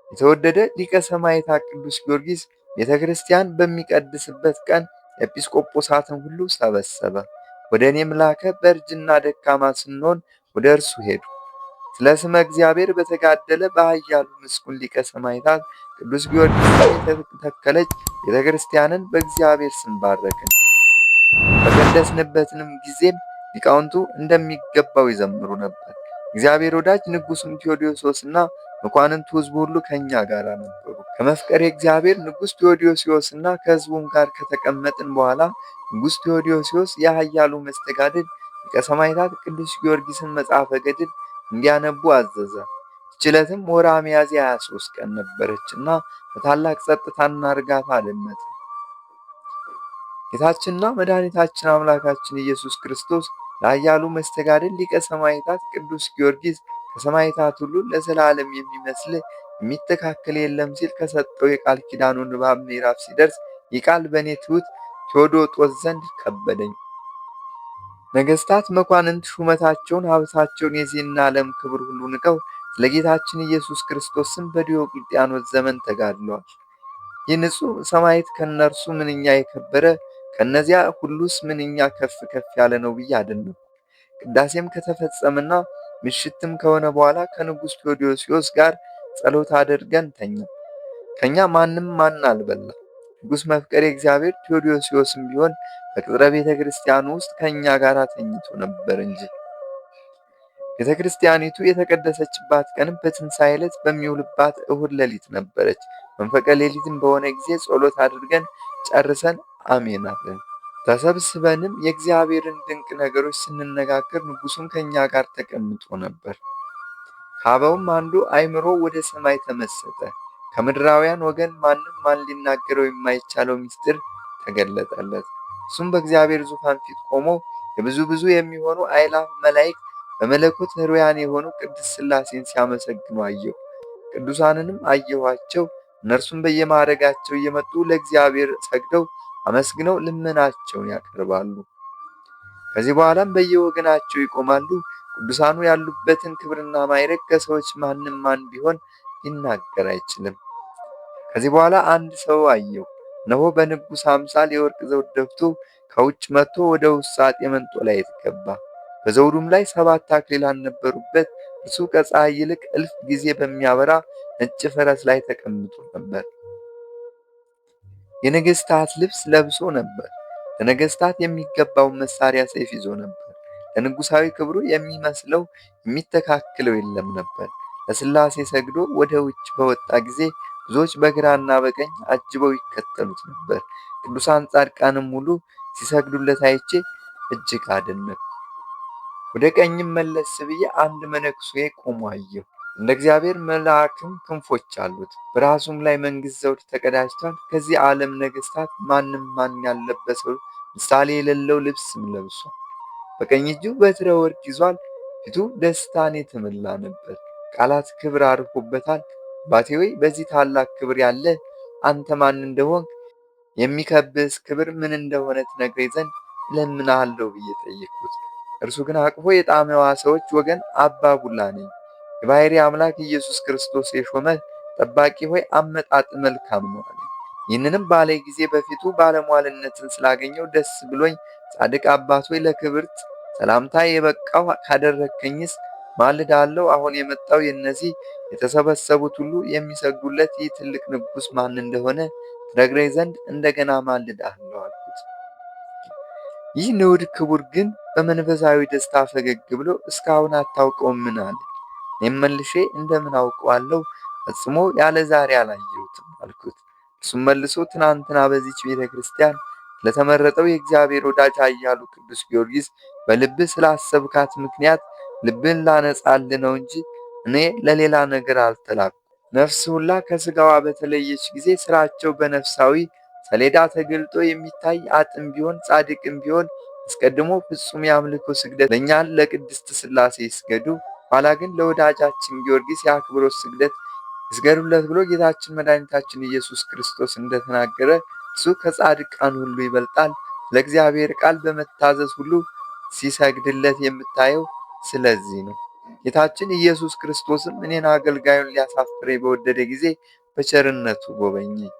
የተወደደ ሊቀ ሰማዕታት ቅዱስ ጊዮርጊስ ቤተ ክርስቲያን በሚቀድስበት ቀን ኤጲስቆጶሳትን ሁሉ ሰበሰበ። ወደ እኔም ላከ። በእርጅና ደካማ ስንሆን ወደ እርሱ ሄዱ። ስለ ስመ እግዚአብሔር በተጋደለ በኃያሉ ምስጉን ሊቀ ሰማዕታት ቅዱስ ጊዮርጊስ የተተከለች ቤተ ክርስቲያንን በእግዚአብሔር ስም ባረክን። በቀደስንበትንም ጊዜም ሊቃውንቱ እንደሚገባው ይዘምሩ ነበር። እግዚአብሔር ወዳጅ ንጉሡም ቴዎዶስዮስና መኳንንቱ ሕዝቡ ሁሉ ከእኛ ጋር ነበሩ። ከመፍቀሬ እግዚአብሔር ንጉሥ ቴዎዶስዮስና ከሕዝቡም ጋር ከተቀመጥን በኋላ ንጉሥ ቴዎዶስዮስ የኃያሉ መስተጋድል ሊቀ ሰማዕታት ቅዱስ ጊዮርጊስን መጽሐፈ ገድል እንዲያነቡ አዘዘ። ይህች ዕለትም ወርኃ ሚያዝያ 23 ቀን ነበረችና በታላቅ ጸጥታና እርጋታ አደመጥን። ጌታችንና መድኃኒታችን አምላካችን ኢየሱስ ክርስቶስ ለኃያሉ መስተጋድል ሊቀ ሰማዕታት ቅዱስ ጊዮርጊስ ከሰማዕታት ሁሉ ለዘላለም የሚመስልህ የሚተካከል የለም ሲል ከሰጠው የቃል ኪዳኑ ንባብ ምዕራፍ ሲደርስ ይህ ቃል በእኔ ትሑት ቴዎዶጦስ ዘንድ ከበደኝ። ነገሥታት፣ መኳንንት ሹመታቸውን፣ ሀብታቸውን፣ የዚህን ዓለም ክብር ሁሉ ንቀው ስለ ጌታችን ኢየሱስ ክርስቶስ ስም በዲዮቅልጥያኖስ ዘመን ተጋድለዋል። ይህ ንጹሕ ሰማዕት ከእነርሱ ምንኛ የከበረ ከእነዚያ ሁሉስ ምንኛ ከፍ ከፍ ያለ ነው ብዬ አደነቅሁ። ቅዳሴም ከተፈጸመና ምሽትም ከሆነ በኋላ ከንጉሥ ቴዎዶስዮስ ጋር ጸሎት አድርገን ተኛን። ከእኛ ማንም ማን አልበላ። ንጉሥ መፍቀሬ እግዚአብሔር ቴዎዶስዮስም ቢሆን በቅጥረ ቤተ ክርስቲያኑ ውስጥ ከእኛ ጋር ተኝቶ ነበር እንጂ። ቤተ ክርስቲያኒቱ የተቀደሰችባት ቀንም በትንሣኤ ዕለት በሚውልባት እሁድ ሌሊት ነበረች። መንፈቀ ሌሊትም በሆነ ጊዜ ጸሎት አድርገን ጨርሰን አሜን አለን። ተሰብስበንም የእግዚአብሔርን ድንቅ ነገሮች ስንነጋገር ንጉሡም ከእኛ ጋር ተቀምጦ ነበር። ከአበውም አንዱ አእምሮ ወደ ሰማይ ተመሰጠ። ከምድራውያን ወገን ማንም ማን ሊናገረው የማይቻለው ምስጢር ተገለጠለት። እሱም በእግዚአብሔር ዙፋን ፊት ቆሞ የብዙ ብዙ የሚሆኑ አእላፍ መላእክት በመለኮት ሕሩያን የሆኑ ቅድስት ሥላሴን ሲያመሰግኑ አየሁ። ቅዱሳንንም አየኋቸው። እነርሱም በየማዕረጋቸው እየመጡ ለእግዚአብሔር ሰግደው አመስግነው ልመናቸውን ያቀርባሉ። ከዚህ በኋላም በየወገናቸው ይቆማሉ። ቅዱሳኑ ያሉበትን ክብርና ማዕረግ ከሰዎች ማንም ማን ቢሆን ሊናገር አይችልም። ከዚህ በኋላ አንድ ሰው አየሁ። እነሆ በንጉሥ አምሳል የወርቅ ዘውድ ደፍቶ ከውጭ መጥቶ ወደ ውስጣጤ መንጦላዕት ገባ። በዘውዱም ላይ 7 አክሊላት ነበሩበት። እርሱ ከፀሐይ ይልቅ እልፍ ጊዜ በሚያበራ ነጭ ፈረስ ላይ ተቀምጦ ነበር። የነገሥታት ልብስ ለብሶ ነበር። ለነገሥታት የሚገባውን መሳሪያ ሰይፍ ይዞ ነበር። ለንጉሣዊ ክብሩ የሚመስለው የሚተካከለው የለም ነበር። ለሥላሴ ሰግዶ ወደ ውጭ በወጣ ጊዜ ብዙዎች በግራና በቀኝ አጅበው ይከተሉት ነበር። ቅዱሳን ጻድቃንም ሁሉ ሲሰግዱለት አይቼ እጅግ አደነቅሁ። ወደ ቀኝም መለስ ብዬ አንድ መነኩሴ ቆሞ አየሁ። እንደ እግዚአብሔር መልአክም ክንፎች አሉት። በራሱም ላይ መንግሥት ዘውድ ተቀዳጅቷል። ከዚህ ዓለም ነገሥታት ማንም ማን ያለበሰው ምሳሌ የሌለው ልብስም ለብሷል። በቀኝ እጁ በትረ ወርቅ ይዟል። ፊቱ ደስታን የተመላ ነበር። ቃላት ክብር አርፎበታል። አባቴ ሆይ በዚህ ታላቅ ክብር ያለ አንተ ማን እንደሆንክ የሚከብስ ክብር ምን እንደሆነ ትነግረኝ ዘንድ እለምንሃለሁ ብዬ ጠየቅሁት። እርሱ ግን አቅፎ የጣዕመ ሰዎች ወገን አባ ቡላ ነኝ፣ የባሕርይ አምላክ ኢየሱስ ክርስቶስ የሾመህ ጠባቂ ሆይ አመጣጥ መልካም ነው አለኝ። ይህንንም ባለ ጊዜ በፊቱ ባለሟልነትን ስላገኘው ደስ ብሎኝ ጻድቅ አባት ሆይ ለክብርት ሰላምታ የበቃው ካደረግከኝስ ማልዳለሁ። አሁን የመጣው የእነዚህ የተሰበሰቡት ሁሉ የሚሰግዱለት ይህ ትልቅ ንጉሥ ማን እንደሆነ ትነግረኝ ዘንድ እንደገና ማልድሃለሁ አልኩት። ይህ ንዑድ ክቡር ግን በመንፈሳዊ ደስታ ፈገግ ብሎ እስካሁን አታውቀውምን አለ። እኔም መልሼ እንደምን አውቀዋለሁ? ፈጽሞ ያለ ዛሬ አላየሁትም አልኩት። እርሱም መልሶ ትናንትና በዚች ቤተ ክርስቲያን ለተመረጠው የእግዚአብሔር ወዳጅ ኃያሉ ቅዱስ ጊዮርጊስ በልብህ ስላሰብካት ምክንያት ልብን ላነጻልህ ነው እንጂ እኔ ለሌላ ነገር አልተላኩም። ነፍስ ሁላ ከሥጋዋ በተለየች ጊዜ ሥራቸው በነፍሳዊ ሰሌዳ ተገልጦ የሚታይ አጥም ቢሆን ጻድቅም ቢሆን አስቀድሞ ፍጹም የአምልኮ ስግደት ለእኛ ለቅድስት ሥላሴ ይስገዱ፣ ኋላ ግን ለወዳጃችን ጊዮርጊስ የአክብሮት ስግደት ይስገዱለት ብሎ ጌታችን መድኃኒታችን ኢየሱስ ክርስቶስ እንደተናገረ እሱ ከጻድቃን ሁሉ ይበልጣል። ለእግዚአብሔር ቃል በመታዘዝ ሁሉ ሲሰግድለት የምታየው ስለዚህ ነው። ጌታችን ኢየሱስ ክርስቶስም እኔን አገልጋዩን ሊያሳፍረኝ በወደደ ጊዜ በቸርነቱ ጎበኘኝ።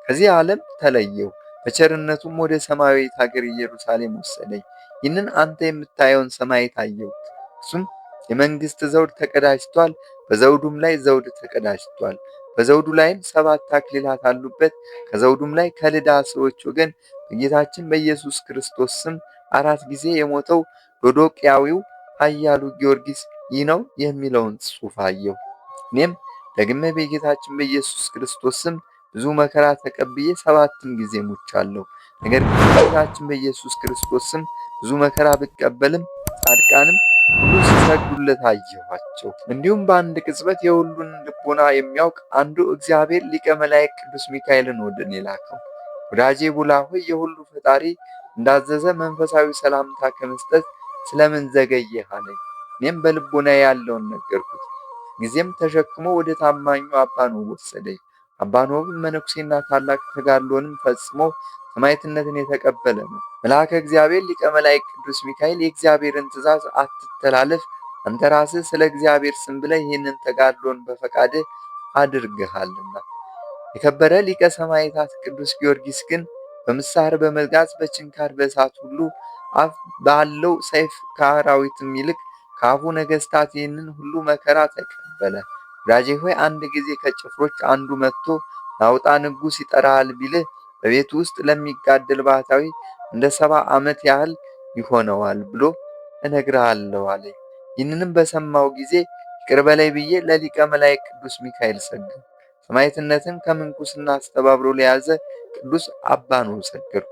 ከዚህ ዓለም ተለየው። በቸርነቱም ወደ ሰማያዊት ሀገር ኢየሩሳሌም ወሰደኝ። ይህንን አንተ የምታየውን ሰማይ ታየሁት። እሱም የመንግሥት ዘውድ ተቀዳጅቷል። በዘውዱም ላይ ዘውድ ተቀዳጅቷል። በዘውዱ ላይም 7 አክሊላት አሉበት። ከዘውዱም ላይ ከልዳ ሰዎች ወገን በጌታችን በኢየሱስ ክርስቶስ ስም 4 ጊዜ የሞተው ሎዶቅያዊው ኃያሉ ጊዮርጊስ ይህ ነው የሚለውን ጽሑፍ አየሁ። እኔም ደግሜ በጌታችን በኢየሱስ ክርስቶስ ስም ብዙ መከራ ተቀብዬ 7 ጊዜ ሙቻለሁ። ነገር ግን በጌታችን በኢየሱስ ክርስቶስ ስም ብዙ መከራ ብቀበልም ጻድቃንም ሁሉ ሲሰግዱለት አየኋቸው። እንዲሁም በአንድ ቅጽበት የሁሉን ልቦና የሚያውቅ አንዱ እግዚአብሔር ሊቀ መላእክት ቅዱስ ሚካኤልን ወደ እኔ ላከው። ወዳጄ ቡላ ሆይ የሁሉ ፈጣሪ እንዳዘዘ መንፈሳዊ ሰላምታ ከመስጠት ስለምን ዘገየህ አለኝ። እኔም በልቦናዬ ያለውን ነገርኩት። ጊዜም ተሸክሞ ወደ ታማኙ አባ ኖብ ወሰደኝ። አባ ኖብም መነኩሴና ታላቅ ተጋድሎንም ፈጽሞ ሰማዕትነትን የተቀበለ ነው። መልአከ እግዚአብሔር ሊቀ መላእክት ቅዱስ ሚካኤል የእግዚአብሔርን ትእዛዝ አትተላለፍ፣ አንተ ራስህ ስለ እግዚአብሔር ስም ብለህ ይህንን ተጋድሎን በፈቃድህ አድርገሃልና። የከበረ ሊቀ ሰማዕታት ቅዱስ ጊዮርጊስ ግን በምሳር በመጋዝ በችንካር በእሳት ሁሉ አፍ ባለው ሰይፍ ከአራዊትም ይልቅ ከአፉ ነገሥታት ይህንን ሁሉ መከራ ተቀበለ። ወዳጄ ሆይ አንድ ጊዜ ከጭፍሮች አንዱ መጥቶ ናውጣ ንጉሥ ይጠራሃል ቢልህ በቤቱ ውስጥ ለሚጋደል ባህታዊ እንደ 70 ዓመት ያህል ይሆነዋል ብሎ እነግርሃለሁ አለኝ። ይህንንም በሰማው ጊዜ ይቅር በለኝ ብዬ ለሊቀ መላእክት ቅዱስ ሚካኤል ሰገድሁ። ሰማዕትነትን ከምንኩስና አስተባብሮ ለያዘ ቅዱስ አባ ኖብ ሰገድሁ።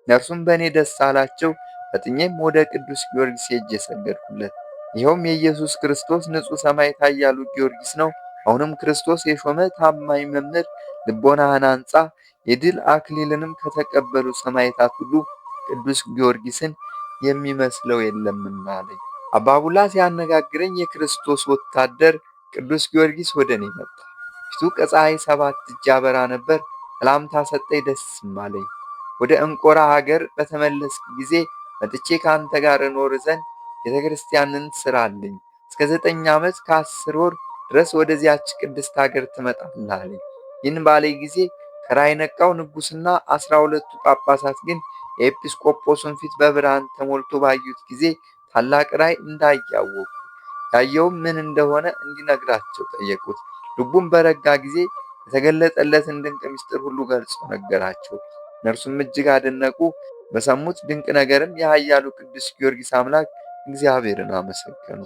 እነርሱም በእኔ ደስ አላቸው። ፈጥኜም ወደ ቅዱስ ጊዮርጊስ ሄጄ ሰገድሁለት። ይኸውም የኢየሱስ ክርስቶስ ንጹሕ ሰማዕት ኃያሉ ጊዮርጊስ ነው። አሁንም ክርስቶስ የሾመ ታማኝ መምህር ልቦናህን አንጻ፣ የድል አክሊልንም ከተቀበሉ ሰማዕታት ሁሉ ቅዱስ ጊዮርጊስን የሚመስለው የለምና አለኝ። አባ ቡላ ሲያነጋግረኝ የክርስቶስ ወታደር ቅዱስ ጊዮርጊስ ወደ እኔ መጣ። ፊቱ ከፀሐይ 7 እጅ ያበራ ነበር። ሰላምታ ሰጠኝ፣ ደስም አለኝ። ወደ እንቆራ ሀገር በተመለስክ ጊዜ መጥቼ ከአንተ ጋር እኖር ዘንድ ቤተ ክርስቲያንን ስራልኝ። እስከ 9 ዓመት ከ10 ወር ድረስ ወደዚያች ቅድስት ሀገር ትመጣለህ አለኝ። ይህን ባለኝ ጊዜ ከራእይ ነቃው። ንጉሥና 12ቱ ጳጳሳት ግን የኤጲስቆጶሱን ፊት በብርሃን ተሞልቶ ባዩት ጊዜ ታላቅ ራእይ እንዳያወቁ ያየውም ምን እንደሆነ እንዲነግራቸው ጠየቁት። ልቡም በረጋ ጊዜ የተገለጠለትን ድንቅ ምስጢር ሁሉ ገልጾ ነገራቸው። እነርሱም እጅግ አደነቁ። በሰሙት ድንቅ ነገርም የኃያሉ ቅዱስ ጊዮርጊስ አምላክ እግዚአብሔርን አመሰገኑ።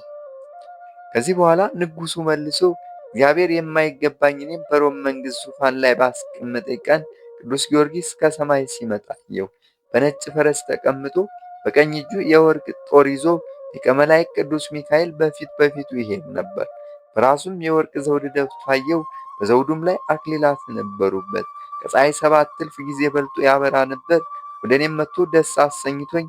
ከዚህ በኋላ ንጉሡ መልሶ እግዚአብሔር የማይገባኝ እኔም በሮም መንግሥት ዙፋን ላይ ባስቀመጠኝ ቀን ቅዱስ ጊዮርጊስ ከሰማይ ሲመጣ አየሁ። በነጭ ፈረስ ተቀምጦ በቀኝ እጁ የወርቅ ጦር ይዞ ሊቀ መላእክት ቅዱስ ሚካኤል በፊት በፊቱ ይሄድ ነበር። በራሱም የወርቅ ዘውድ ደፍቶ አየሁ። በዘውዱም ላይ አክሊላት ነበሩበት። ከፀሐይ 7 እልፍ ጊዜ በልጦ ያበራ ነበር። ወደ እኔም መጥቶ ደስ አሰኝቶኝ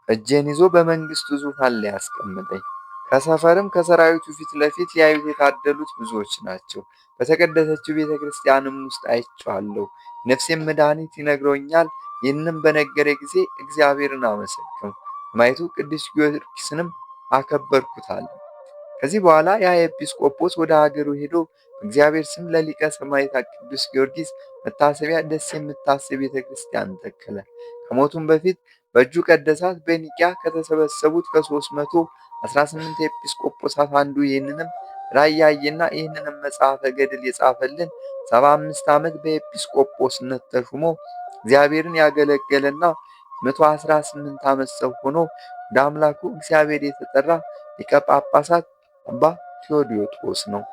እጄን ይዞ በመንግሥቱ ዙፋን ላይ አስቀመጠኝ። ከሰፈርም ከሰራዊቱ ፊት ለፊት ሊያዩት የታደሉት ብዙዎች ናቸው። በተቀደሰችው ቤተ ክርስቲያንም ውስጥ አይቼዋለሁ። ነፍሴም መድኃኒት ይነግረኛል። ይህንም በነገረ ጊዜ እግዚአብሔርን አመሰገንኩ። ሰማዕቱ ቅዱስ ጊዮርጊስንም አከበርኩታል። ከዚህ በኋላ ያ ኤጲስቆጶስ ወደ ሀገሩ ሄዶ በእግዚአብሔር ስም ለሊቀ ሰማዕታት ቅዱስ ጊዮርጊስ መታሰቢያ ደስ የምታሰብ ቤተ ክርስቲያን ተከለ። ከሞቱም በፊት በእጁ ቀደሳት። በኒቅያ ከተሰበሰቡት ከ318 ኤጲስቆጶሳት አንዱ ይህንንም ራእይ ያየና ይህንንም መጽሐፈ ገድል የጻፈልን 75 ዓመት በኤጲስቆጶስነት ተሹሞ እግዚአብሔርን ያገለገለና 118 ዓመት ሰው ሆኖ ወደ አምላኩ እግዚአብሔር የተጠራ ሊቀ ጳጳሳት አባ ቴዎዶጦስ ነው።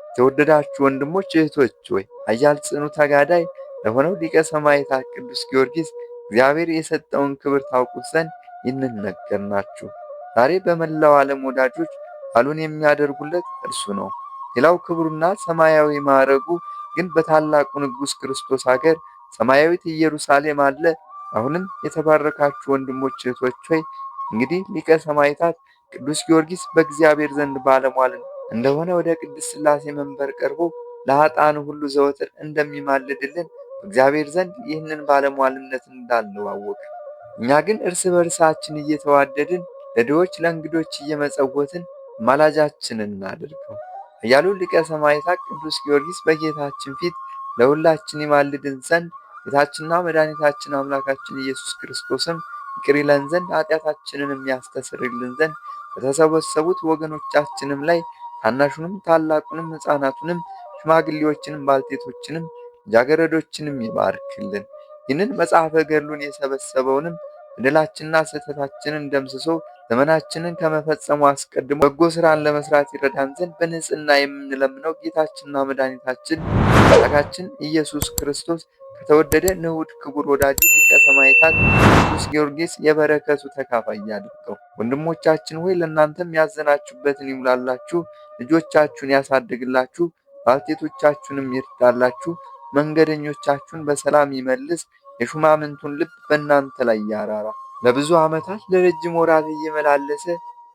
የተወደዳችሁ ወንድሞች እህቶች ሆይ ኃያል ጽኑ ተጋዳይ ለሆነው ሊቀ ሰማዕታት ቅዱስ ጊዮርጊስ እግዚአብሔር የሰጠውን ክብር ታውቁት ዘንድ ይህንን ነገርናችሁ። ዛሬ በመላው ዓለም ወዳጆች በዓሉን የሚያደርጉለት እርሱ ነው። ሌላው ክብሩና ሰማያዊ ማዕረጉ ግን በታላቁ ንጉሥ ክርስቶስ ሀገር ሰማያዊት ኢየሩሳሌም አለ። አሁንም የተባረካችሁ ወንድሞች እህቶች ሆይ እንግዲህ ሊቀ ሰማዕታት ቅዱስ ጊዮርጊስ በእግዚአብሔር ዘንድ ባለሟል እንደሆነ ወደ ቅድስት ሥላሴ መንበር ቀርቦ ለኃጥአን ሁሉ ዘወትር እንደሚማልድልን በእግዚአብሔር ዘንድ ይህንን ባለሟልነት እንዳለው አወቅን። እኛ ግን እርስ በርሳችን እየተዋደድን ለድሆች ለእንግዶች እየመጸወትን ማላጃችንን እናድርገው። ኃያሉ ሊቀ ሰማዕታት ቅዱስ ጊዮርጊስ በጌታችን ፊት ለሁላችን ይማልድን ዘንድ ጌታችንና መድኃኒታችን አምላካችን ኢየሱስ ክርስቶስም ይቅር ይለን ዘንድ ኃጢአታችንን የሚያስተሰርይልን ዘንድ በተሰበሰቡት ወገኖቻችንም ላይ ታናሹንም ታላቁንም ሕፃናቱንም ሽማግሌዎችንም ባልቴቶችንም ልጃገረዶችንም ይባርክልን። ይህንን መጽሐፈ ገድሉን የሰበሰበውንም በደላችንና ስህተታችንን ደምስሶ ዘመናችንን ከመፈጸሙ አስቀድሞ በጎ ሥራን ለመስራት ይረዳን ዘንድ በንጽሕና የምንለምነው ጌታችንና መድኃኒታችን አምላካችን ኢየሱስ ክርስቶስ ከተወደደ ንዑድ ክቡር ወዳጁ ሊቀ ሰማዕታት ቅዱስ ጊዮርጊስ የበረከቱ ተካፋይ ያድርገው። ወንድሞቻችን ሆይ ለእናንተም ያዘናችሁበትን ይሙላላችሁ፣ ልጆቻችሁን ያሳድግላችሁ፣ ባልቴቶቻችሁንም ይርዳላችሁ፣ መንገደኞቻችሁን በሰላም ይመልስ፣ የሹማምንቱን ልብ በእናንተ ላይ ያራራ። ለብዙ ዓመታት ለረጅም ወራት እየመላለሰ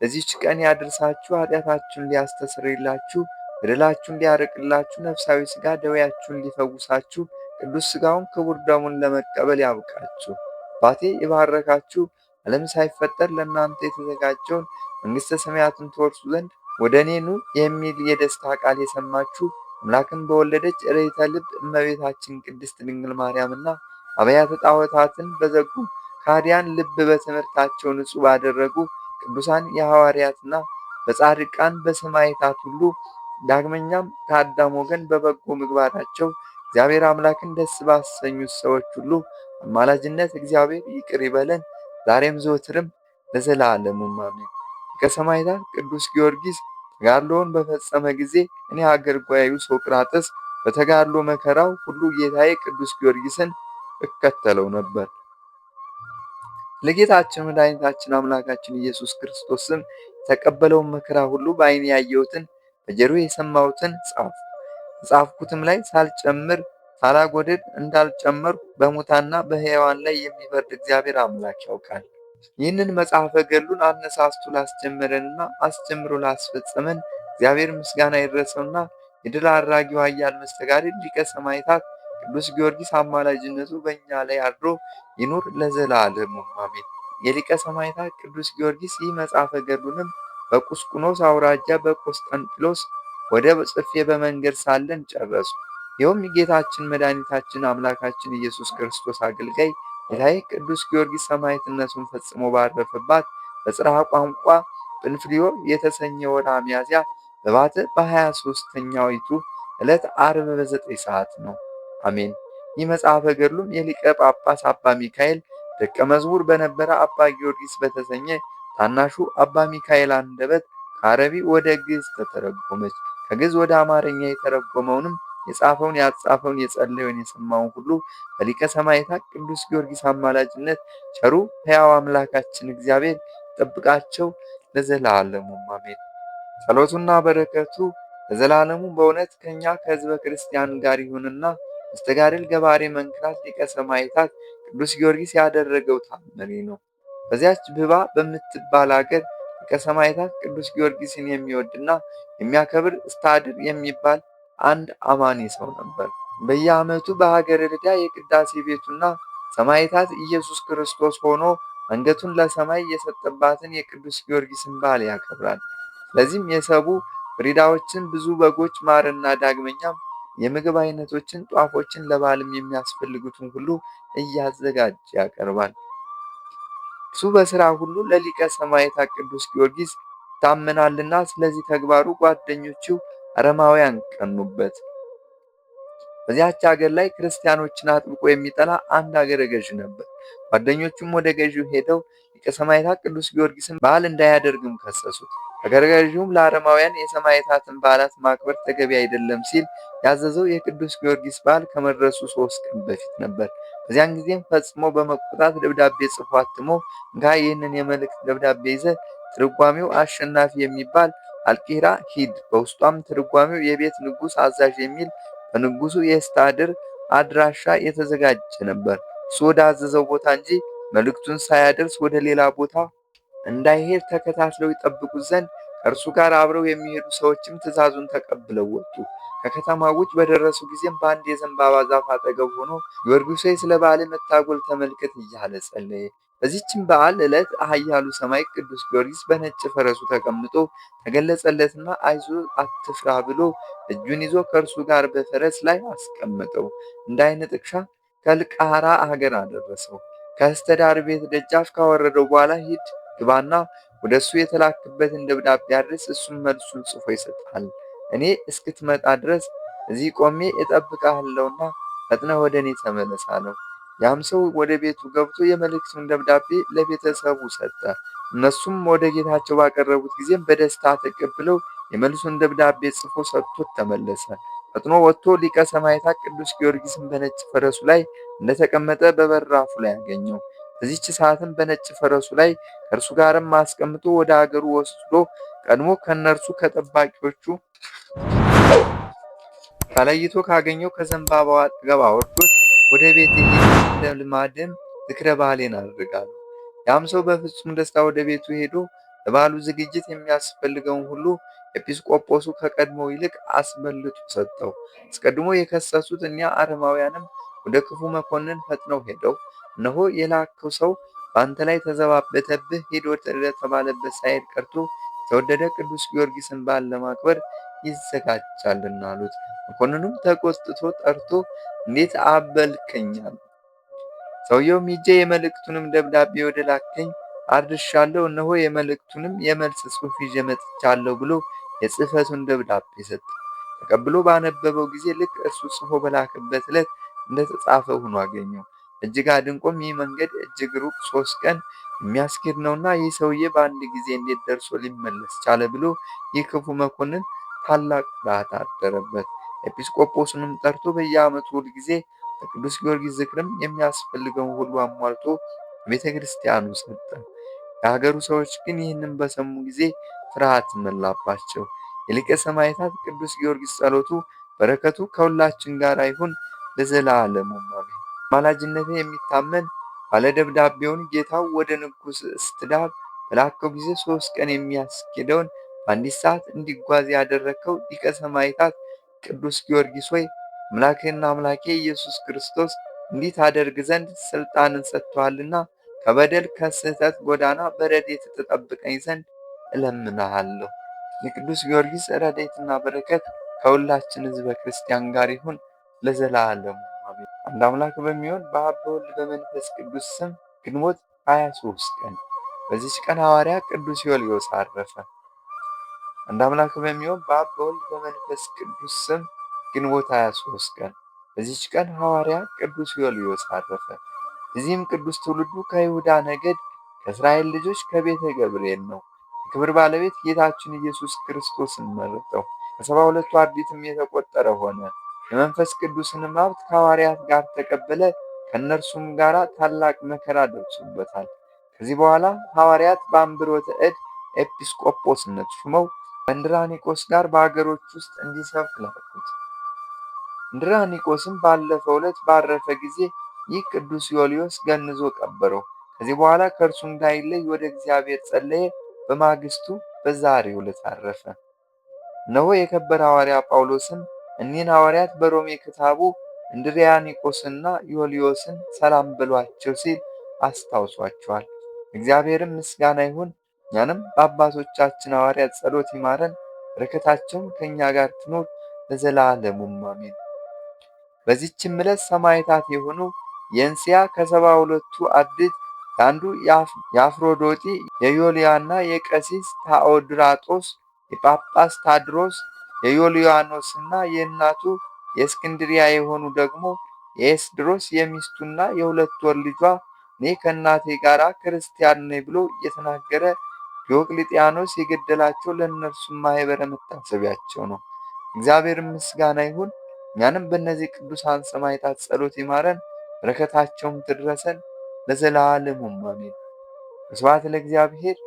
ለዚች ቀን ያድርሳችሁ፣ ኃጢአታችሁን ሊያስተሰርይላችሁ፣ በደላችሁን ሊያርቅላችሁ፣ ነፍሳዊ ሥጋ ደዌያችሁን ሊፈውሳችሁ፣ ቅዱስ ሥጋውን ክቡር ደሙን ለመቀበል ያብቃችሁ። አባቴ የባረካችሁ ዓለም ሳይፈጠር ለእናንተ የተዘጋጀውን መንግሥተ ሰማያትን ትወርሱ ዘንድ ወደ እኔ ኑ የሚል የደስታ ቃል የሰማችሁ አምላክን በወለደች ርኅተ ልብ እመቤታችን ቅድስት ድንግል ማርያምና አብያተ ጣዖታትን በዘጉ ከሃዲያን ልብ በትምህርታቸው ንጹሕ ባደረጉ ቅዱሳን የሐዋርያትና በጻድቃን በሰማዕታት ሁሉ ዳግመኛም ከአዳም ወገን በበጎ ምግባራቸው እግዚአብሔር አምላክን ደስ ባሰኙት ሰዎች ሁሉ አማላጅነት እግዚአብሔር ይቅር ይበለን ዛሬም ዘወትርም ለዘላለሙም አሜን። ሊቀ ሰማዕታት ቅዱስ ጊዮርጊስ ተጋድሎውን በፈጸመ ጊዜ እኔ አገር ጓዩ ሶቅራጥስ በተጋድሎ መከራው ሁሉ ጌታዬ ቅዱስ ጊዮርጊስን እከተለው ነበር። ለጌታችን መድኃኒታችን አምላካችን ኢየሱስ ክርስቶስም የተቀበለውን መከራ ሁሉ በዓይኔ ያየሁትን በጆሮዬ የሰማሁትን ጻፍኩ። በጻፍኩትም ላይ ሳልጨምር ሳላጎድል እንዳልጨመርኩ በሙታንና በሕያዋን ላይ የሚፈርድ እግዚአብሔር አምላክ ያውቃል። ይህንን መጽሐፈ ገድሉን አነሳስቶ ላስጀመረንና አስጀምሮ ላስፈጸመን እግዚአብሔር ምስጋና ይድረሰውና የድል አድራጊው ኃያል መስተጋድል ሊቀ ሰማዕታት ቅዱስ ጊዮርጊስ አማላጅነቱ በእኛ ላይ አድሮ ይኑር ለዘላለሙ አሜን። የሊቀ ሰማዕታት ቅዱስ ጊዮርጊስ ይህ መጽሐፈ ገድሉንም በቁስቁኖስ አውራጃ በቆስጠንጢኖስ ወደብ ጽፌ በመንገድ ሳለን ጨረሱ። ይኸውም የጌታችን መድኃኒታችን አምላካችን ኢየሱስ ክርስቶስ አገልጋይ ጌታዬ ቅዱስ ጊዮርጊስ ሰማዕትነቱን ፈጽሞ ባረፈባት በጽርሐ ቋንቋ ጵንፍልዮ የተሰኘ ወርኃ ሚያዝያ በባተ በ23ኛይቱ ዕለት ዓርብ በ9 ሰዓት ነው። አሜን። ይህ መጽሐፈ ገድሉም የሊቀ ጳጳስ አባ ሚካኤል ደቀ መዝሙር በነበረ አባ ጊዮርጊስ በተሰኘ ታናሹ አባ ሚካኤል አንደበት ከአረቢ ወደ ግዕዝ ተተረጎመች። ከግዕዝ ወደ አማርኛ የተረጎመውንም የጻፈውን ያጻፈውን የጸለየውን የሰማውን ሁሉ በሊቀ ሰማዕታት ቅዱስ ጊዮርጊስ አማላጅነት ቸሩ ሕያው አምላካችን እግዚአብሔር ይጠብቃቸው ለዘላለሙ አሜን። ጸሎቱና በረከቱ ለዘላለሙ በእውነት ከእኛ ከሕዝበ ክርስቲያን ጋር ይሁንና መስተጋድል ገባሬ መንክራት ሊቀ ሰማዕታት ቅዱስ ጊዮርጊስ ያደረገው ታምሪ ነው። በዚያች ብባ በምትባል አገር ሊቀ ሰማዕታት ቅዱስ ጊዮርጊስን የሚወድና የሚያከብር እስታድር የሚባል አንድ አማኒ ሰው ነበር። በየዓመቱ በሀገረ ልዳ የቅዳሴ ቤቱና ሰማዕታት ኢየሱስ ክርስቶስ ሆኖ አንገቱን ለሰማይ የሰጠባትን የቅዱስ ጊዮርጊስን በዓል ያከብራል። ስለዚህም የሰቡ ፍሪዳዎችን፣ ብዙ በጎች፣ ማርና ዳግመኛም የምግብ አይነቶችን፣ ጧፎችን ለበዓልም የሚያስፈልጉትን ሁሉ እያዘጋጀ ያቀርባል። እሱ በሥራ ሁሉ ለሊቀ ሰማዕታት ቅዱስ ጊዮርጊስ ይታመናልና ስለዚህ ተግባሩ ጓደኞቹ አረማውያን ቀኑበት። በዚያች ሀገር ላይ ክርስቲያኖችን አጥብቆ የሚጠላ አንድ አገረ ገዥ ነበር። ጓደኞቹም ወደ ገዢው ሄደው ሊቀ ሰማዕታት ቅዱስ ጊዮርጊስን በዓል እንዳያደርግም ከሰሱት። አገረ ገዢውም ለአረማውያን የሰማዕታትን በዓላት ማክበር ተገቢ አይደለም ሲል ያዘዘው የቅዱስ ጊዮርጊስ በዓል ከመድረሱ 3 ቀን በፊት ነበር። በዚያን ጊዜም ፈጽሞ በመቆጣት ደብዳቤ ጽፎ አትሞ እንካ ይህንን የመልእክት ደብዳቤ ይዘህ ትርጓሜው አሸናፊ የሚባል አልቂራ ሂድ፣ በውስጧም ትርጓሜው የቤት ንጉሥ አዛዥ የሚል በንጉሡ የእስታድር አድራሻ የተዘጋጀ ነበር። እሱ ወደ አዘዘው ቦታ እንጂ መልእክቱን ሳያደርስ ወደ ሌላ ቦታ እንዳይሄድ ተከታትለው ይጠብቁት ዘንድ ከእርሱ ጋር አብረው የሚሄዱ ሰዎችም ትእዛዙን ተቀብለው ወጡ። ከከተማ ውጭ በደረሱ ጊዜም በአንድ የዘንባባ ዛፍ አጠገብ ሆኖ ጊዮርጊስ ሆይ ስለ በዓል መታጎል ተመልከት እያለ ጸለየ። በዚህችም በዓል ዕለት ኃያሉ ሰማዕት ቅዱስ ጊዮርጊስ በነጭ ፈረሱ ተቀምጦ ተገለጸለትና አይዞ አትፍራ ብሎ እጁን ይዞ ከእርሱ ጋር በፈረስ ላይ አስቀመጠው። እንደ ዓይን ጥቅሻ ከልቃራ ሀገር አደረሰው። ከእስተዳር ቤት ደጃፍ ካወረደው በኋላ ሂድ ግባና ወደ እሱ የተላክበትን ደብዳቤ አድርስ፣ እሱም መልሱን ጽፎ ይሰጥሃል። እኔ እስክትመጣ ድረስ እዚህ ቆሜ እጠብቅሃለሁና ፈጥነህ ወደ እኔ ተመለስ አለው። ያም ሰው ወደ ቤቱ ገብቶ የመልእክቱን ደብዳቤ ለቤተሰቡ ሰጠ። እነሱም ወደ ጌታቸው ባቀረቡት ጊዜም በደስታ ተቀብለው የመልሱን ደብዳቤ ጽፎ ሰጥቶት ተመለሰ። ፈጥኖ ወጥቶ ሊቀ ሰማዕታት ቅዱስ ጊዮርጊስን በነጭ ፈረሱ ላይ እንደተቀመጠ በበራፉ ላይ አገኘው። በዚህች ሰዓትም በነጭ ፈረሱ ላይ ከእርሱ ጋርም አስቀምጦ ወደ አገሩ ወስዶ ቀድሞ ከእነርሱ ከጠባቂዎቹ ተለይቶ ካገኘው ከዘንባባው አጠገብ አውርዶት ወደ ቤት እንደ ልማድም ዝክረ በዓሌን አድርጋለሁ። ያም ሰው በፍጹም ደስታ ወደ ቤቱ ሄዶ ለበዓሉ ዝግጅት የሚያስፈልገውን ሁሉ ኤጲስቆጶሱ ከቀድሞው ይልቅ አስበልጦ ሰጠው። አስቀድሞ የከሰሱት እኒያ አረማውያንም ወደ ክፉ መኮንን ፈጥነው ሄደው እነሆ የላከው ሰው በአንተ ላይ ተዘባበተብህ፣ ሂድ ወደተባለበት ሳይሄድ ቀርቶ የተወደደ ቅዱስ ጊዮርጊስን በዓል ለማክበር ይዘጋጃልና አሉት። መኮንኑም ተቆጥቶ ጠርቶ እንዴት አበልከኝ አለው። ሰውየውም ሄጄ የመልእክቱንም ደብዳቤ ወደ ላከኝ አድርሻለሁ፣ እነሆ የመልእክቱንም የመልስ ጽሑፍ ይዤ መጥቻለሁ ብሎ የጽሕፈቱን ደብዳቤ ሰጠው። ተቀብሎ ባነበበው ጊዜ ልክ እርሱ ጽፎ በላከበት ዕለት እንደተጻፈ ሆኖ አገኘው። እጅግ አድንቆም ይህ መንገድ እጅግ ሩቅ 3 ቀን የሚያስኬድ ነውና ይህ ሰውዬ በአንድ ጊዜ እንዴት ደርሶ ሊመለስ ቻለ ብሎ ይህ ክፉ መኮንን ታላቅ ፍርሃት አደረበት። ኤጲስቆጶስንም ጠርቶ በየዓመቱ ሁልጊዜ ለቅዱስ ጊዮርጊስ ዝክርም የሚያስፈልገውን ሁሉ አሟልቶ ቤተ ክርስቲያኑ ሰጠ። የሀገሩ ሰዎች ግን ይህንን በሰሙ ጊዜ ፍርሃት መላባቸው። የሊቀ ሰማዕታት ቅዱስ ጊዮርጊስ ጸሎቱ በረከቱ ከሁላችን ጋር ይሁን ለዘላለሙ አሜን። አማላጅነቴ የሚታመን ባለደብዳቤውን ጌታው ወደ ንጉሥ እስትዳብ በላከው ጊዜ 3 ቀን የሚያስኬደውን በአንዲት ሰዓት እንዲጓዝ ያደረግከው ሊቀ ሰማዕታት ቅዱስ ጊዮርጊስ ሆይ አምላክህና አምላኬ ኢየሱስ ክርስቶስ እንዲህ ታደርግ ዘንድ ሥልጣንን ሰጥቶሃልና ከበደል ከስህተት ጎዳና በረድኤት ትጠብቀኝ ዘንድ እለምንሃለሁ። የቅዱስ ጊዮርጊስ ረድኤትና በረከት ከሁላችን ሕዝበ ክርስቲያን ጋር ይሁን ለዘላለሙ አሜን። አንድ አምላክ በሚሆን በአብ በወልድ በመንፈስ ቅዱስ ስም ግንቦት 23 ቀን በዚች ቀን ሐዋርያ ቅዱስ ዮልዮስ አረፈ። አንድ አምላክ በሚሆን በአብ በወልድ በመንፈስ ቅዱስ ስም ግንቦት 23 ቀን በዚች ቀን ሐዋርያ ቅዱስ ዮልዮስ አረፈ። እዚህም ቅዱስ ትውልዱ ከይሁዳ ነገድ ከእስራኤል ልጆች ከቤተ ገብርኤል ነው። የክብር ባለቤት ጌታችን ኢየሱስ ክርስቶስን መረጠው። ከ72ቱ አርድእትም የተቆጠረ ሆነ። የመንፈስ ቅዱስንም ሀብት ከሐዋርያት ጋር ተቀበለ። ከእነርሱም ጋር ታላቅ መከራ ደርሶበታል። ከዚህ በኋላ ሐዋርያት በአንብሮተ እድ ኤጲስቆጶስነት ሹመው ከእንድራኒቆስ ጋር በአገሮች ውስጥ እንዲሰብክ ላኩት። እንድራኒቆስም ባለፈው ዕለት ባረፈ ጊዜ ይህ ቅዱስ ዮልዮስ ገንዞ ቀበረው። ከዚህ በኋላ ከእርሱ እንዳይለይ ወደ እግዚአብሔር ጸለየ። በማግስቱ በዛሬው ዕለት አረፈ። እነሆ የከበረ ሐዋርያ ጳውሎስም እኒህን ሐዋርያት በሮሜ ክታቡ እንድሪያኒቆስና ዮልዮስን ሰላም ብሏቸው ሲል አስታውሷቸዋል። እግዚአብሔርም ምስጋና ይሁን። እኛንም በአባቶቻችን ሐዋርያት ጸሎት ይማረን፣ በረከታቸውም ከእኛ ጋር ትኖር ለዘላለሙም አሜን። በዚህችም ዕለት ሰማዕታት የሆኑ የእንስያ ከ72ቱ አርድእት የአንዱ የአፍሮዶጢ የዮልያና የቀሲስ ታኦድራጦስ የጳጳስ ታድሮስ የዮልያኖስና የእናቱ የእስክንድርያ የሆኑ ደግሞ የኤስድሮስ የሚስቱና የ2 ወር ልጇ እኔ ከእናቴ ጋር ክርስቲያን ነኝ ብሎ እየተናገረ ዲዮቅልጥያኖስ የገደላቸው ለእነርሱም ማኅበረ መታሰቢያቸው ነው። እግዚአብሔር ምስጋና ይሁን። እኛንም በእነዚህ ቅዱሳን ሰማዕታት ጸሎት ይማረን፣ በረከታቸውም ትድረሰን ለዘላለሙ አሜን። ስብሐት ለእግዚአብሔር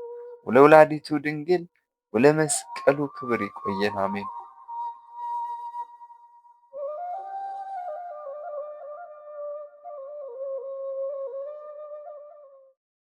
ወለወላዲቱ ድንግል ወለመስቀሉ ክብር። ይቆየን። አሜን።